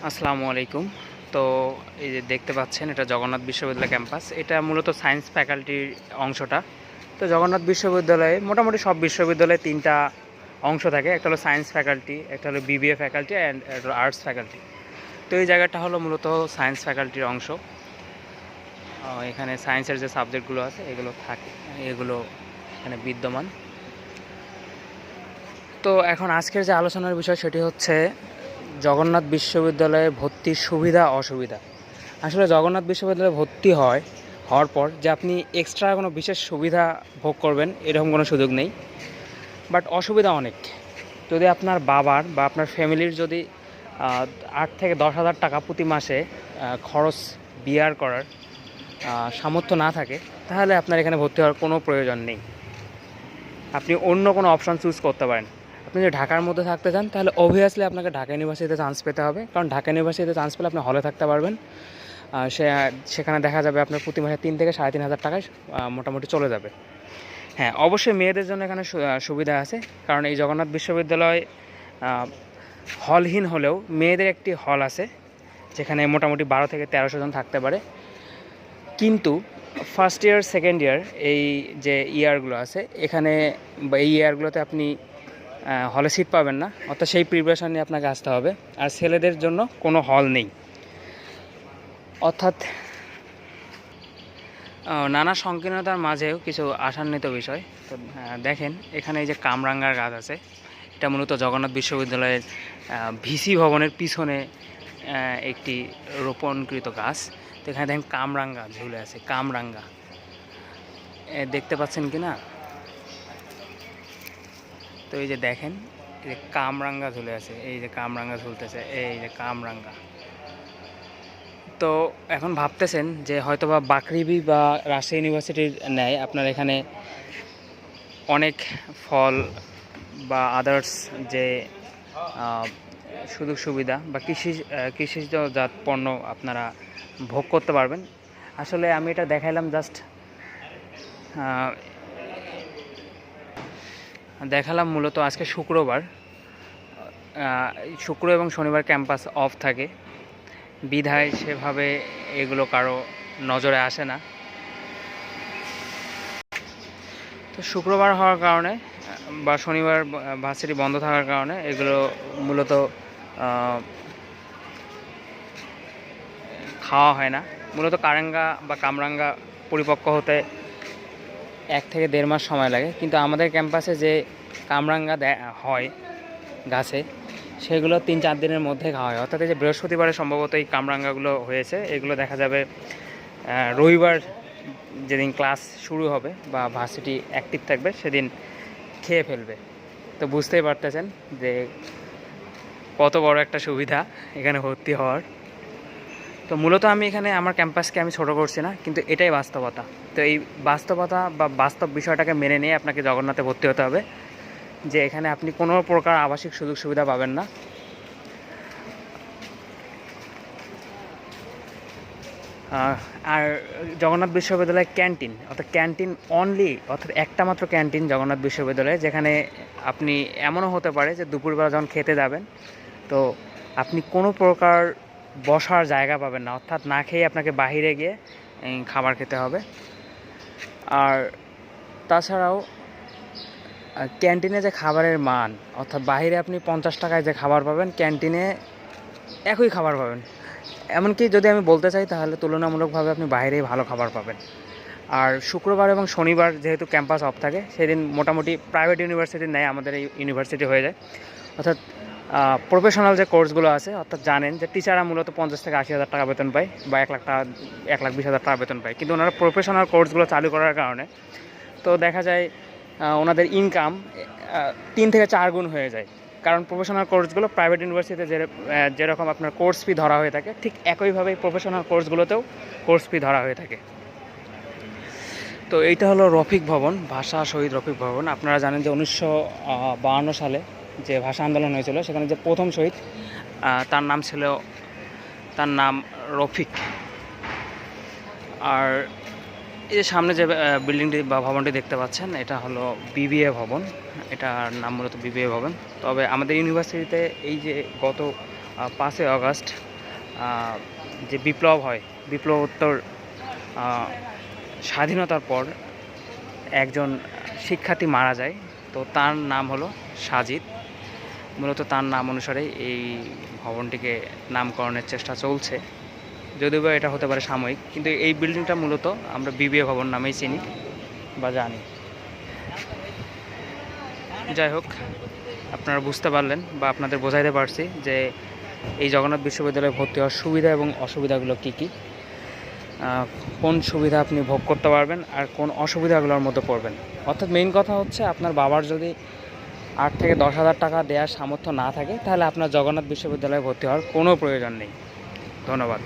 আসসালামু আলাইকুম। তো এই যে দেখতে পাচ্ছেন, এটা জগন্নাথ বিশ্ববিদ্যালয় ক্যাম্পাস। এটা মূলত সায়েন্স ফ্যাকাল্টির অংশটা। তো জগন্নাথ বিশ্ববিদ্যালয়ে মোটামুটি সব বিশ্ববিদ্যালয়ে ৩টা অংশ থাকে। একটা হলো সায়েন্স ফ্যাকাল্টি, একটা হলো বিবিএ ফ্যাকাল্টি অ্যান্ড একটা হলো আর্টস ফ্যাকাল্টি। তো এই জায়গাটা হলো মূলত সায়েন্স ফ্যাকাল্টির অংশ। এখানে সায়েন্সের যে সাবজেক্টগুলো আছে এগুলো থাকে, এগুলো এখানে বিদ্যমান। তো এখন আজকের যে আলোচনার বিষয় সেটি হচ্ছে জগন্নাথ বিশ্ববিদ্যালয়ে ভর্তির সুবিধা অসুবিধা। আসলে জগন্নাথ বিশ্ববিদ্যালয়ে ভর্তি হওয়ার পর যে আপনি এক্সট্রা কোনো বিশেষ সুবিধা ভোগ করবেন এরকম কোনো সুযোগ নেই, বাট অসুবিধা অনেক। যদি আপনার বাবার বা আপনার ফ্যামিলির যদি 8 থেকে 10 হাজার টাকা প্রতি মাসে খরচ বিয়ার করার সামর্থ্য না থাকে, তাহলে আপনার এখানে ভর্তি হওয়ার কোনো প্রয়োজন নেই। আপনি অন্য কোনো অপশান চুজ করতে পারেন। আপনি যদি ঢাকার মধ্যে থাকতে চান তাহলে অবভিয়াসলি আপনাকে ঢাকা ইউনিভার্সিটিতে চান্স পেতে হবে, কারণ ঢাকা ইউনিভার্সিটিতে চান্স পেলে আপনি হলে থাকতে পারবেন। সেখানে দেখা যাবে আপনার প্রতি মাসে 3 থেকে 3.5 হাজার টাকায় মোটামুটি চলে যাবে। হ্যাঁ, অবশ্যই মেয়েদের জন্য এখানে সুবিধা আছে, কারণ এই জগন্নাথ বিশ্ববিদ্যালয় হলহীন হলেও মেয়েদের একটি হল আছে, যেখানে মোটামুটি 12 থেকে 1300 জন থাকতে পারে। কিন্তু ফার্স্ট ইয়ার সেকেন্ড ইয়ার এই যে ইয়ারগুলো আছে এখানে, বা এই ইয়ারগুলোতে আপনি হলে সিট পাবেন না, অর্থাৎ সেই প্রিপারেশান নিয়ে আপনাকে আসতে হবে। আর ছেলেদের জন্য কোনো হল নেই, অর্থাৎ নানা সংকীর্ণতার মাঝেও কিছু আশান্বিত বিষয়। তো দেখেন, এখানে এই যে কামরাঙ্গার গাছ আছে, এটা মূলত জগন্নাথ বিশ্ববিদ্যালয়ের ভিসি ভবনের পিছনে একটি রোপণকৃত গাছ। তো এখানে দেখেন কামরাঙ্গা ঝুলে আছে, কামরাঙ্গা দেখতে পাচ্ছেন কি না? তো এই যে দেখেন, এই যে কামরাঙ্গা ঝুলে আছে, এই যে কামরাঙ্গা ঝুলতেছে, এই যে কামরাঙ্গা। তো এখন ভাবতেছেন যে হয়তোবা বাকৃবি বা রাজশাহী ইউনিভার্সিটির ন্যায় আপনার এখানে অনেক ফল বা আদার্স যে সুযোগ সুবিধা বা কৃষিজাত পণ্য আপনারা ভোগ করতে পারবেন। আসলে আমি এটা দেখাইলাম জাস্ট, দেখালাম মূলত আজকে শুক্রবার, শুক্র এবং শনিবার ক্যাম্পাস অফ থাকে, বিধায় সেভাবে এগুলো কারো নজরে আসে না। তো শুক্রবার হওয়ার কারণে বা শনিবার ভার্সিটি বন্ধ থাকার কারণে এগুলো মূলত খাওয়া হয় না। মূলত কারেঙ্গা বা কামরাঙ্গা পরিপক্ক হতে 1 থেকে 1.5 মাস সময় লাগে, কিন্তু আমাদের ক্যাম্পাসে যে কামরাঙ্গা হয় গাছে, সেগুলো 3-4 দিনের মধ্যে খাওয়া হয়। অর্থাৎ এই যে বৃহস্পতিবারে সম্ভবত এই কামরাঙ্গাগুলো হয়েছে, এগুলো দেখা যাবে রবিবার যেদিন ক্লাস শুরু হবে বা ভার্সিটি অ্যাক্টিভ থাকবে সেদিন খেয়ে ফেলবে। তো বুঝতেই পারতেছেন যে কত বড় একটা সুবিধা এখানে ভর্তি হওয়ার। তো মূলত আমি এখানে আমার ক্যাম্পাসকে আমি ছোটো করছি না, কিন্তু এটাই বাস্তবতা। তো এই বাস্তবতা বা বাস্তব বিষয়টাকে মেনে নিয়ে আপনাকে জগন্নাথে ভর্তি হতে হবে, যে এখানে আপনি কোনো প্রকার আবাসিক সুযোগ সুবিধা পাবেন না। আর জগন্নাথ বিশ্ববিদ্যালয়ের ক্যান্টিন, অর্থাৎ ক্যান্টিন অনলি, অর্থাৎ একটা মাত্র ক্যান্টিন জগন্নাথ বিশ্ববিদ্যালয়ে, যেখানে আপনি এমনও হতে পারে যে দুপুরবেলা যখন খেতে যাবেন তো আপনি কোনো প্রকার বসার জায়গা পাবেন না, অর্থাৎ না খেয়ে আপনাকে বাহিরে গিয়ে খাবার খেতে হবে। আর তাছাড়াও ক্যান্টিনে যে খাবারের মান, অর্থাৎ বাইরে আপনি 50 টাকায় যে খাবার পাবেন, ক্যান্টিনে একই খাবার পাবেন। এমনকি যদি আমি বলতে চাই তাহলে তুলনামূলকভাবে আপনি বাইরেই ভালো খাবার পাবেন। আর শুক্রবার এবং শনিবার যেহেতু ক্যাম্পাস অফ থাকে, সেদিন মোটামুটি প্রাইভেট ইউনিভার্সিটির ন্যায় আমাদের এই ইউনিভার্সিটি হয়ে যায়। অর্থাৎ প্রফেশনাল যে কোর্সগুলো আছে, অর্থাৎ জানেন যে টিচাররা মূলত 50 থেকে 80 হাজার টাকা বেতন পায় বা 1,20,000 টাকা বেতন পায়, কিন্তু ওনারা প্রফেশনাল কোর্সগুলো চালু করার কারণে তো দেখা যায় ওনাদের ইনকাম 3 থেকে 4 গুণ হয়ে যায়। কারণ প্রফেশনাল কোর্সগুলো প্রাইভেট ইউনিভার্সিটিতে যেরকম আপনার কোর্স ফি ধরা হয়ে থাকে, ঠিক একইভাবেই প্রফেশনাল কোর্সগুলোতেও কোর্স ফি ধরা হয়ে থাকে। তো এইটা হলো রফিক ভবন, ভাষা শহীদ রফিক ভবন। আপনারা জানেন যে 1952 সালে যে ভাষা আন্দোলন হয়েছিল, সেখানে যে প্রথম শহীদ তার নাম রফিক। আর এই যে সামনে যে বিল্ডিংটি বা ভবনটি দেখতে পাচ্ছেন, এটা হলো বিবিএ ভবন, এটার নাম মূলত বিবিএ ভবন। তবে আমাদের ইউনিভার্সিটিতে এই যে গত 5 আগস্ট যে বিপ্লব হয়, বিপ্লবোত্তর স্বাধীনতার পর একজন শিক্ষার্থী মারা যায়, তো তার নাম হলো সাজিদ। মূলত তার নাম অনুসারে এই ভবনটিকে নামকরণের চেষ্টা চলছে, যদিও বা এটা হতে পারে সাময়িক, কিন্তু এই বিল্ডিংটা মূলত আমরা বিবিএ ভবন নামেই চিনি বা জানি। যাই হোক, আপনারা বুঝতে পারলেন বা আপনাদের বোঝাইতে পারছি যে এই জগন্নাথ বিশ্ববিদ্যালয়ে ভর্তি হওয়ার সুবিধা এবং অসুবিধাগুলো কী কী, কোন সুবিধা আপনি ভোগ করতে পারবেন আর কোন অসুবিধাগুলোর মধ্যে পড়বেন। অর্থাৎ মেইন কথা হচ্ছে, আপনার বাবার যদি 8 থেকে 10,000 টাকা দেওয়ার সামর্থ্য না থাকে, তাহলে আপনার জগন্নাথ বিশ্ববিদ্যালয়ে ভর্তি হওয়ার কোনো প্রয়োজন নেই। ধন্যবাদ।